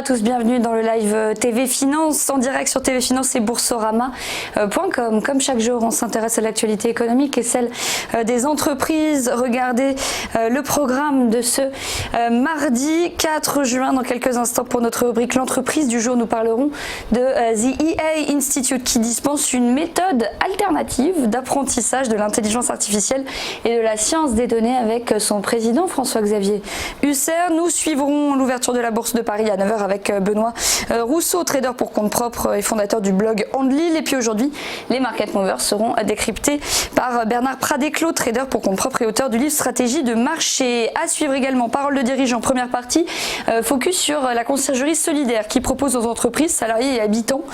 tous, bienvenue dans le live TV Finance, en direct sur TV Finance et Boursorama.com. Comme chaque jour, on s'intéresse à l'actualité économique et celle des entreprises. Regardez le programme de ce mardi 4 juin. Dans quelques instants, pour notre rubrique L'entreprise du jour, nous parlerons de The EA Institute qui dispense une méthode alternative d'apprentissage de l'intelligence artificielle et de la science des données avec son président François-Xavier Husser. Nous suivrons l'ouverture de la Bourse de Paris à 9h avec Benoît Rousseau, trader pour compte propre et fondateur du blog Andlil. Et puis aujourd'hui, les market movers seront décryptés par Bernard Pradeclos, trader pour compte propre et auteur du livre Stratégie de marché. À suivre également, parole de dirigeant, première partie, focus sur la conciergerie solidaire qui propose aux entreprises, salariés et habitants,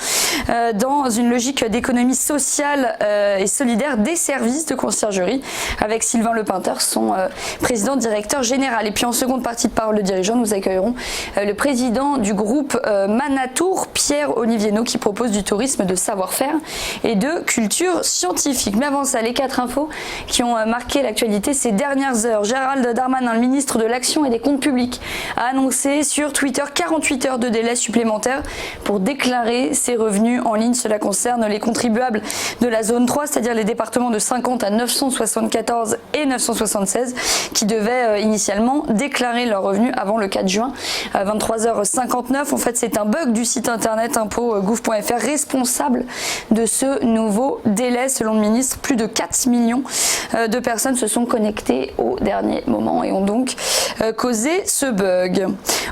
dans une logique d'économie sociale et solidaire, des services de conciergerie avec Sylvain Lepinter, son président directeur général. Et puis en seconde partie de parole de dirigeant, nous accueillerons le président du groupe Manatour, Pierre Olivier-No, qui propose du tourisme de savoir-faire et de culture scientifique. Mais avant ça, les 4 infos qui ont marqué l'actualité ces dernières heures. Gérald Darmanin, le ministre de l'Action et des Comptes Publics, a annoncé sur Twitter 48 heures de délai supplémentaire pour déclarer ses revenus en ligne. Cela concerne les contribuables de la zone 3, c'est-à-dire les départements de 50 à 974 et 976 qui devaient initialement déclarer leurs revenus avant le 4 juin à 23h59. En fait, c'est un bug du site internet impôts.gouv.fr responsable de ce nouveau délai. Selon le ministre, plus de 4 millions de personnes se sont connectées au dernier moment et ont donc causé ce bug.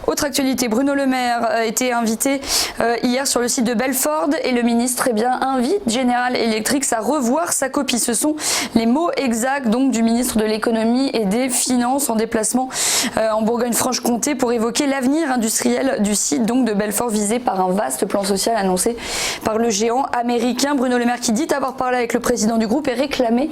Autre actualité, Bruno Le Maire a été invité hier sur le site de Belford et le ministre invite General Electric à revoir sa copie. Ce sont les mots exacts donc du ministre de l'économie et des finances en déplacement en Bourgogne-Franche-Comté pour évoquer l'avenir industriel du site donc de Belfort visé par un vaste plan social annoncé par le géant américain. Bruno Le Maire qui dit avoir parlé avec le président du groupe et réclamé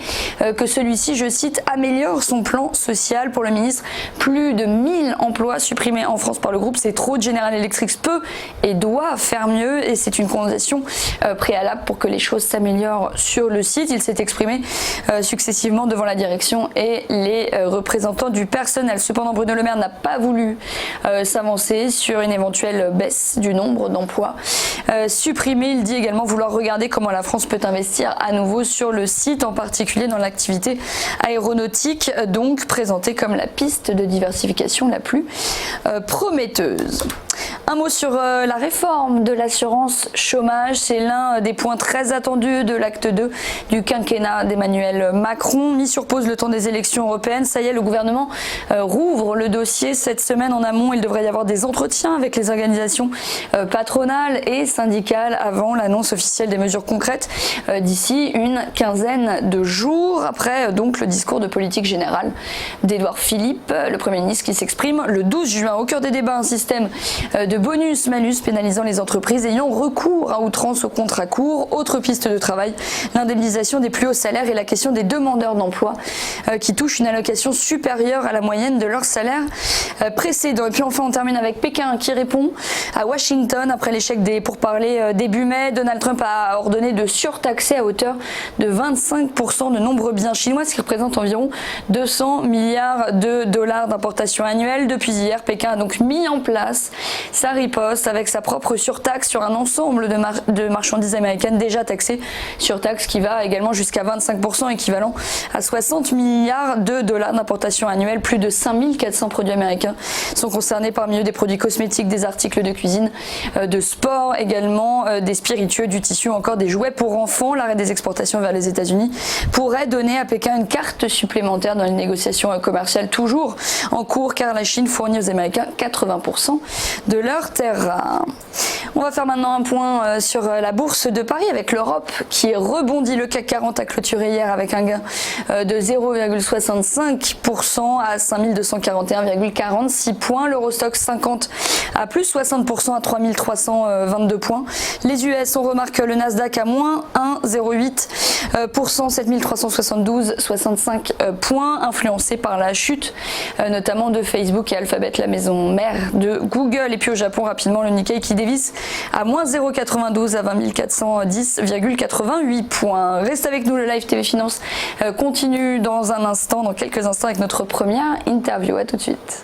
que celui-ci, je cite, améliore son plan social. Pour le ministre, plus de 1000 emplois supprimés en France par le groupe, c'est trop. General Electric peut et doit faire mieux et c'est une condition préalable pour que les choses s'améliorent sur le site. Il s'est exprimé successivement devant la direction et les représentants du personnel. Cependant, Bruno Le Maire n'a pas voulu s'avancer sur une éventuelle baisse du nombre d'emplois supprimés. Il dit également vouloir regarder comment la France peut investir à nouveau sur le site, en particulier dans l'activité aéronautique, donc présentée comme la piste de diversification la plus prometteuse. Un mot sur la réforme de l'assurance chômage. C'est l'un des points très attendus de l'acte 2 du quinquennat d'Emmanuel Macron. Mis sur pause le temps des élections européennes, ça y est, le gouvernement rouvre le dossier cette semaine. En amont, il devrait y avoir des entretiens avec les organisations patronales et syndicales avant l'annonce officielle des mesures concrètes d'ici une quinzaine de jours. Après donc le discours de politique générale d'Édouard Philippe, le Premier ministre, qui s'exprime le 12 juin. Au cœur des débats, un système de bonus-malus pénalisant les entreprises ayant recours à outrance au contrat court. Autre piste de travail, l'indemnisation des plus hauts salaires et la question des demandeurs d'emploi qui touchent une allocation supérieure à la moyenne de leur salaire précédent. Et puis enfin, on termine avec Pékin qui répond à Washington après l'échec des pourparlers début mai. Donald Trump a ordonné de surtaxer à hauteur de 25% de nombreux biens chinois, ce qui représente environ 200 milliards de dollars d'importation annuelle. Depuis hier, Pékin a donc mis en place sa riposte avec sa propre surtaxe sur un ensemble de marchandises américaines déjà taxées, surtaxe qui va également jusqu'à 25%, équivalent à 60 milliards de dollars d'importation annuelle. Plus de 5400 produits américains sont concernés, parmi eux des produits cosmétiques, des articles de cuisine, de sport également, des spiritueux, du tissu, encore des jouets pour enfants. L'arrêt des exportations vers les États-Unis pourrait donner à Pékin une carte supplémentaire dans les négociations commerciales toujours en cours, car la Chine fournit aux Américains 80% de leur terre rare. On va faire maintenant un point sur la bourse de Paris avec l'Europe qui rebondit. Le CAC 40 a clôturé hier avec un gain de 0,65% à 5241,46 points. L'Eurostoxx 50 à plus 60% à 3322 points. Les US, on remarque le Nasdaq à moins 1,08%, 7372,65 points, influencé par la chute notamment de Facebook et Alphabet, la maison mère de Google. Et puis au Japon, rapidement, le Nikkei qui dévisse à moins 0,92 à 20 410,88 points. Reste avec nous, le live TV Finance continue dans quelques instants avec notre première interview. À tout de suite.